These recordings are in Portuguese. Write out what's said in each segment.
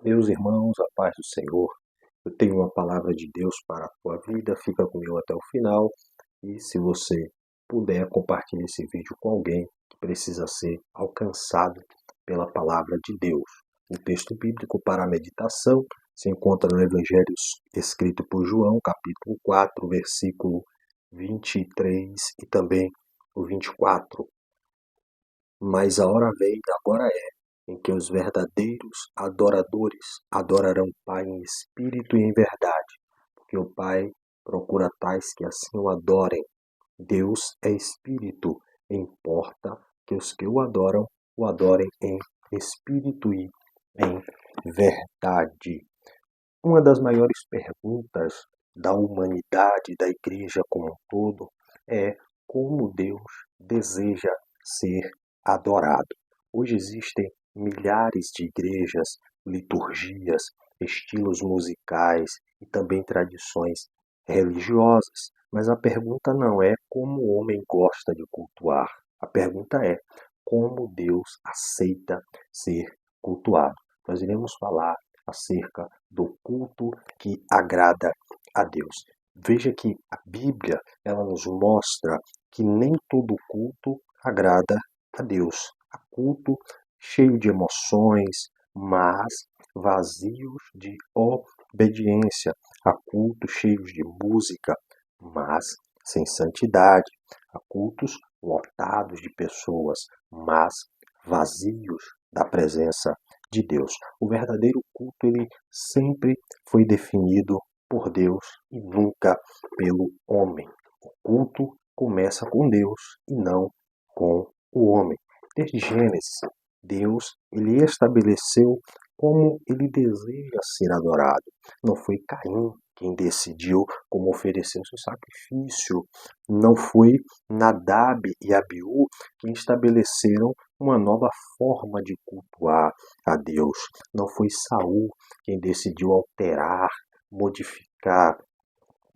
Meus irmãos, a paz do Senhor, eu tenho uma palavra de Deus para a tua vida, fica comigo até o final e se você puder, compartilhe esse vídeo com alguém que precisa ser alcançado pela palavra de Deus. O texto bíblico para a meditação se encontra no Evangelho escrito por João, capítulo 4, versículo 23 e também o 24. Mas a hora vem, agora em que os verdadeiros adoradores adorarão o Pai em espírito e em verdade, porque o Pai procura tais que assim o adorem. Deus é espírito, importa que os que o adorem em espírito e em verdade. Uma das maiores perguntas da humanidade, da igreja como um todo, é como Deus deseja ser adorado. Hoje existem milhares de igrejas, liturgias, estilos musicais e também tradições religiosas, mas a pergunta não é como o homem gosta de cultuar. A pergunta é como Deus aceita ser cultuado. Nós iremos falar acerca do culto que agrada a Deus. Veja que a Bíblia, ela nos mostra que nem todo culto agrada a Deus. Há culto cheio de emoções, mas vazios de obediência. Há cultos cheios de música, mas sem santidade. Há cultos lotados de pessoas, mas vazios da presença de Deus. O verdadeiro culto ele sempre foi definido por Deus e nunca pelo homem. O culto começa com Deus e não com o homem. Desde Gênesis, Deus ele estabeleceu como ele deseja ser adorado. Não foi Caim quem decidiu como oferecer o seu sacrifício. Não foi Nadab e Abiú quem estabeleceram uma nova forma de cultuar a Deus. Não foi Saul quem decidiu alterar, modificar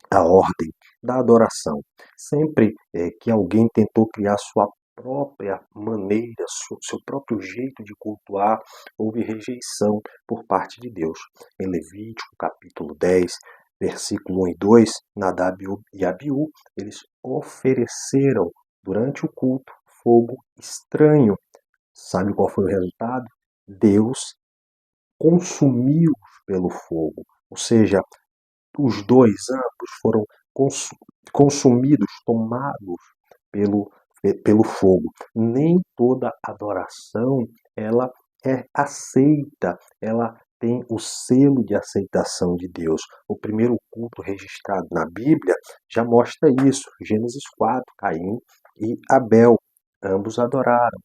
a ordem da adoração. Sempre que alguém tentou criar sua própria maneira, seu próprio jeito de cultuar, houve rejeição por parte de Deus. Em Levítico, capítulo 10, versículo 1 e 2, Nadab e Abiú, eles ofereceram durante o culto fogo estranho. Sabe qual foi o resultado? Deus consumiu-os pelo fogo. Ou seja, os dois, ambos, foram consumidos, tomados pelo fogo. Nem toda adoração ela é aceita, ela tem o selo de aceitação de Deus. O primeiro culto registrado na Bíblia já mostra isso. Gênesis 4, Caim e Abel. Ambos adoraram,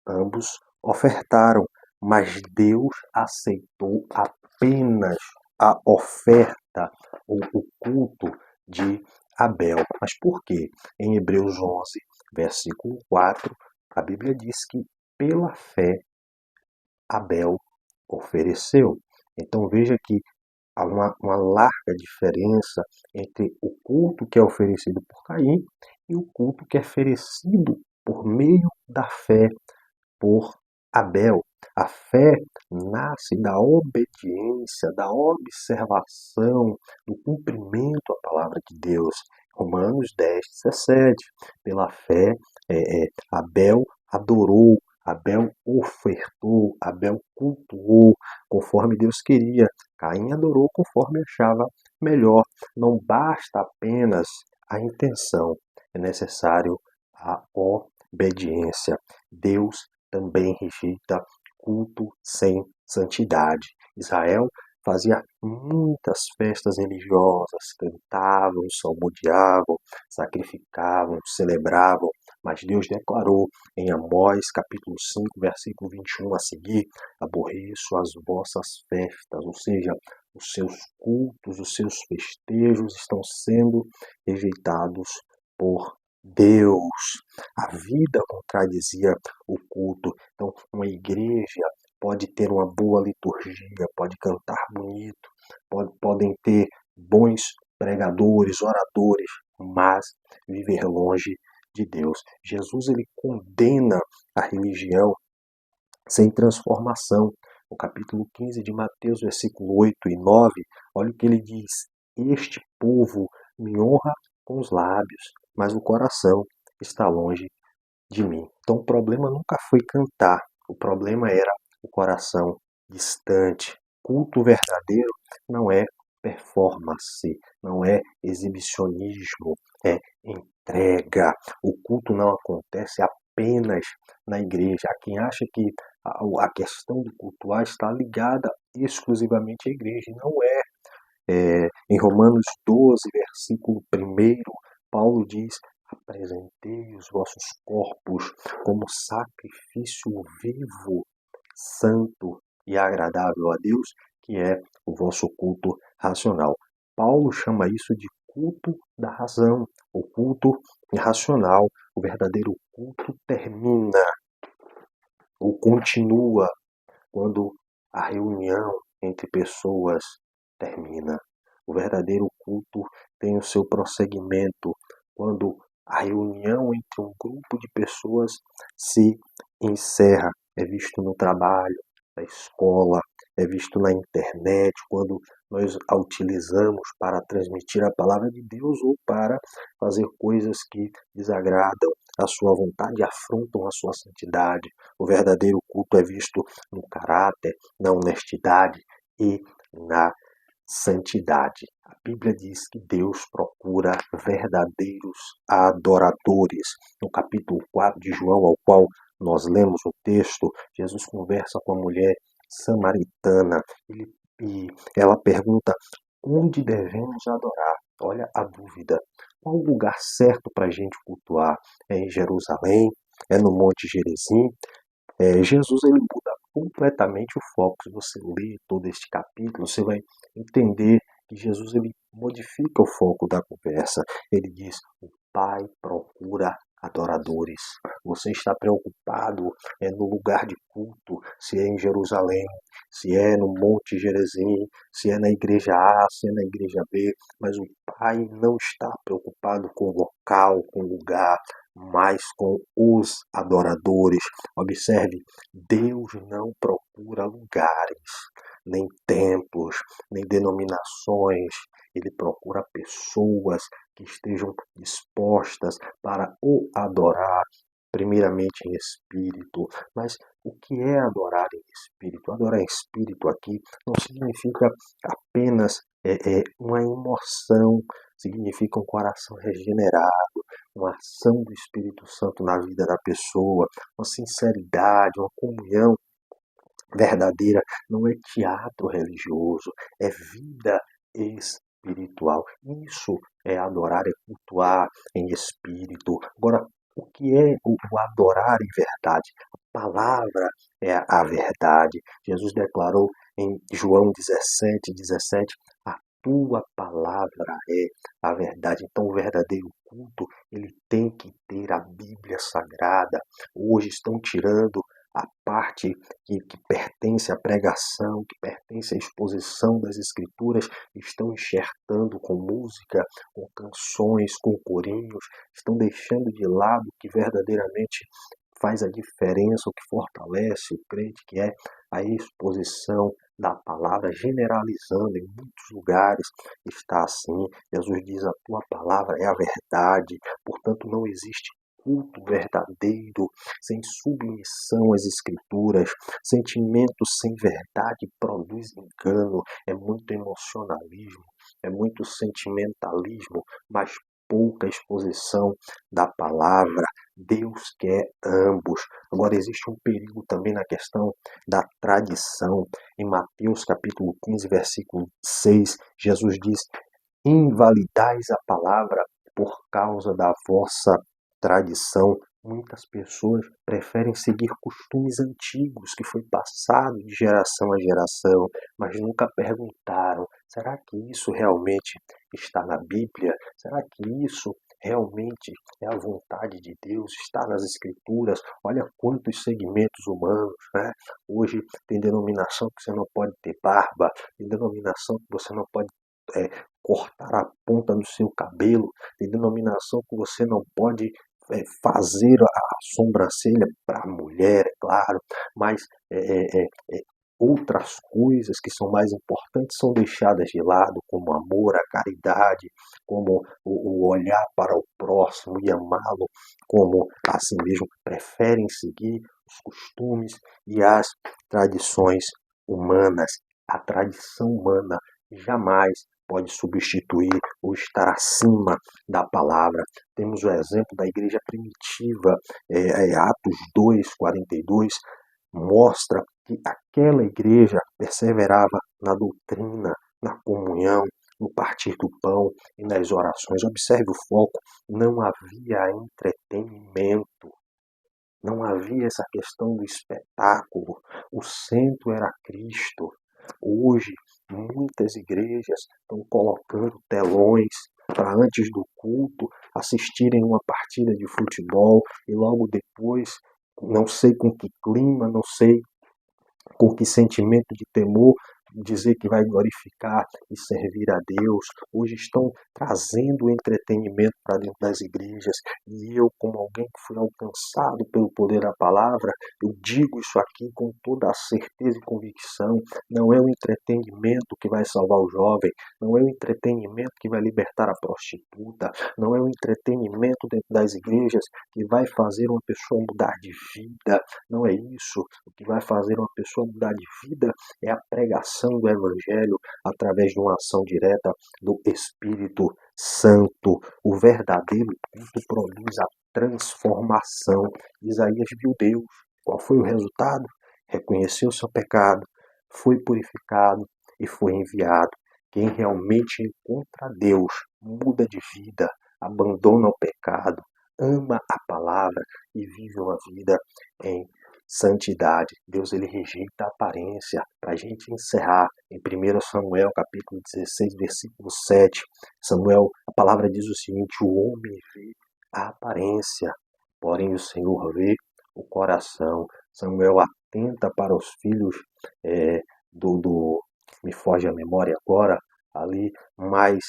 ambos ofertaram, mas Deus aceitou apenas a oferta ou o culto de Abel. Mas por quê? Em Hebreus 11, versículo 4, a Bíblia diz que pela fé Abel ofereceu. Então veja que há uma larga diferença entre o culto que é oferecido por Caim e o culto que é oferecido por meio da fé por Abel. A fé nasce da obediência, da observação, do cumprimento à palavra de Deus. Romanos 10, 17. Pela fé, Abel adorou, Abel ofertou, Abel cultuou conforme Deus queria. Caim adorou conforme achava melhor. Não basta apenas a intenção, é necessário a obediência. Deus também rejeita culto sem santidade. Israel fazia muitas festas religiosas, cantavam, salmodiavam, sacrificavam, celebravam, mas Deus declarou em Amós, capítulo 5, versículo 21 a seguir: aborreço as vossas festas, ou seja, os seus cultos, os seus festejos estão sendo rejeitados por Deus. A vida contradizia o culto. Então, uma igreja pode ter uma boa liturgia, pode cantar bonito, podem ter bons pregadores, oradores, mas viver longe de Deus. Jesus ele condena a religião sem transformação. no capítulo 15 de Mateus, versículo 8 e 9, olha o que ele diz: este povo me honra com os lábios, mas o coração está longe de mim. Então o problema nunca foi cantar, o problema era o coração distante. Culto verdadeiro não é performance, não é exibicionismo, é entrega. O culto não acontece apenas na igreja. Há quem acha que a questão do cultuar está ligada exclusivamente à igreja. Não é. Em Romanos 12, versículo 1, Paulo diz: apresentei os vossos corpos como sacrifício vivo, santo e agradável a Deus, que é o vosso culto racional. Paulo chama isso de culto da razão, o culto racional. O verdadeiro culto termina ou continua quando a reunião entre pessoas termina. O verdadeiro culto tem o seu prosseguimento quando a reunião entre um grupo de pessoas se encerra. É visto no trabalho, na escola, é visto na internet, quando nós a utilizamos para transmitir a palavra de Deus ou para fazer coisas que desagradam a sua vontade e afrontam a sua santidade. O verdadeiro culto é visto no caráter, na honestidade e na santidade. A Bíblia diz que Deus procura verdadeiros adoradores. No capítulo 4 de João, ao qual nós lemos o texto, Jesus conversa com a mulher samaritana e ela pergunta: onde devemos adorar? Olha a dúvida. Qual o lugar certo para a gente cultuar? É em Jerusalém? É no Monte Gerizim? Jesus ele muda completamente o foco. Se você ler todo este capítulo, você vai entender que Jesus ele modifica o foco da conversa. Ele diz: o Pai procura adoradores. Você está preocupado no lugar de culto, se é em Jerusalém, se é no Monte Gerizim, se é na igreja A, se é na igreja B, mas o Pai não está preocupado com o local, com o lugar, mas com os adoradores. Observe, Deus não procura lugares, nem templos, nem denominações. Ele procura pessoas que estejam dispostas para o adorar, primeiramente em espírito. Mas o que é adorar em espírito? Adorar em espírito aqui não significa apenas uma emoção, significa um coração regenerado, uma ação do Espírito Santo na vida da pessoa, uma sinceridade, uma comunhão verdadeira. Não é teatro religioso, é vida espiritual. Isso é adorar, é cultuar em espírito. Agora, o que é o adorar em verdade? A palavra é a verdade. Jesus declarou em João 17:17, a tua palavra é a verdade. Então, o verdadeiro culto, ele tem que ter a Bíblia Sagrada. Hoje estão tirando a parte que pertence à pregação, que pertence à exposição das Escrituras, estão enxertando com música, com canções, com corinhos, estão deixando de lado o que verdadeiramente faz a diferença, o que fortalece o crente, que é a exposição da palavra, generalizando em muitos lugares, está assim. Jesus diz: a tua palavra é a verdade, portanto não existe culto verdadeiro, sem submissão às escrituras. Sentimento sem verdade produz engano, é muito emocionalismo, é muito sentimentalismo, mas pouca exposição da palavra. Deus quer ambos. Agora existe um perigo também na questão da tradição. Em Mateus capítulo 15, versículo 6, Jesus diz: invalidais a palavra por causa da vossa tradição. Muitas pessoas preferem seguir costumes antigos que foi passado de geração a geração, mas nunca perguntaram: será que isso realmente está na Bíblia? Será que isso realmente é a vontade de Deus? Está nas Escrituras? Olha quantos segmentos humanos, né? Hoje tem denominação que você não pode ter barba, tem denominação que você não pode é, cortar a ponta do seu cabelo, tem denominação que você não pode fazer a sobrancelha para a mulher, é claro, mas outras coisas que são mais importantes são deixadas de lado, como o amor, a caridade, como o olhar para o próximo e amá-lo, como assim mesmo preferem seguir os costumes e as tradições humanas. A tradição humana jamais pode substituir ou estar acima da palavra. Temos o exemplo da igreja primitiva, Atos 2:42, mostra que aquela igreja perseverava na doutrina, na comunhão, no partir do pão e nas orações. Observe o foco, não havia entretenimento, não havia essa questão do espetáculo, o centro era Cristo. Hoje, muitas igrejas estão colocando telões para antes do culto assistirem uma partida de futebol e logo depois, não sei com que clima, não sei com que sentimento de temor, dizer que vai glorificar e servir a Deus. Hoje estão trazendo entretenimento para dentro das igrejas e eu, como alguém que foi alcançado pelo poder da palavra, eu digo isso aqui com toda a certeza e convicção. Não é o entretenimento que vai salvar o jovem, não é o entretenimento que vai libertar a prostituta, não é o entretenimento dentro das igrejas que vai fazer uma pessoa mudar de vida, não é isso. O que vai fazer uma pessoa mudar de vida é a pregação do Evangelho através de uma ação direta do Espírito Santo. O verdadeiro culto produz a transformação. Isaías viu Deus. Qual foi o resultado? Reconheceu seu pecado, foi purificado e foi enviado. Quem realmente encontra Deus muda de vida, abandona o pecado, ama a palavra e vive uma vida em santidade. Deus, ele rejeita a aparência. Para a gente encerrar, em 1 Samuel, capítulo 16, versículo 7, Samuel, a palavra diz o seguinte: o homem vê a aparência, porém o Senhor vê o coração. Samuel atenta para os filhos me foge a memória agora, ali, mas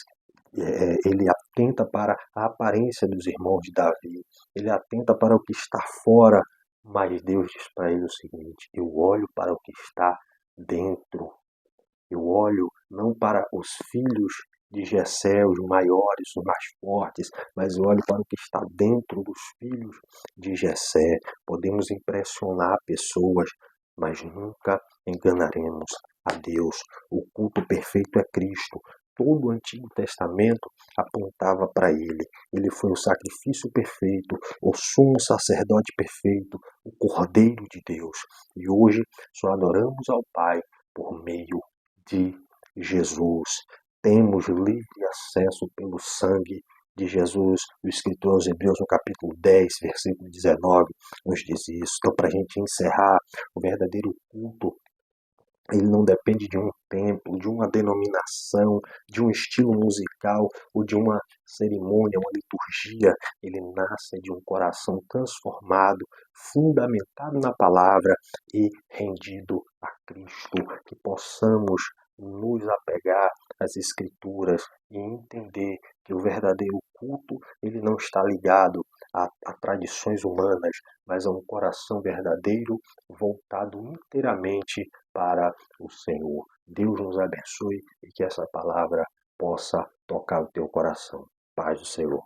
ele atenta para a aparência dos irmãos de Davi, ele atenta para o que está fora, mas Deus diz para ele o seguinte: eu olho para o que está dentro, eu olho não para os filhos de Jessé, os maiores, os mais fortes, mas eu olho para o que está dentro dos filhos de Jessé. Podemos impressionar pessoas, mas nunca enganaremos a Deus. O culto perfeito é Cristo. Todo o Antigo Testamento apontava para ele. Ele foi o sacrifício perfeito, o sumo sacerdote perfeito, o Cordeiro de Deus. E hoje só adoramos ao Pai por meio de Jesus. Temos livre acesso pelo sangue de Jesus. O escritor aos Hebreus, no capítulo 10, versículo 19, nos diz isso. Então, para a gente encerrar, o verdadeiro culto, ele não depende de um templo, de uma denominação, de um estilo musical ou de uma cerimônia, uma liturgia. Ele nasce de um coração transformado, fundamentado na palavra e rendido a Cristo. Que possamos nos apegar às Escrituras e entender que o verdadeiro culto, ele não está ligado a tradições humanas, mas a um coração verdadeiro voltado inteiramente para o Senhor. Deus nos abençoe e que essa palavra possa tocar o teu coração. Paz do Senhor.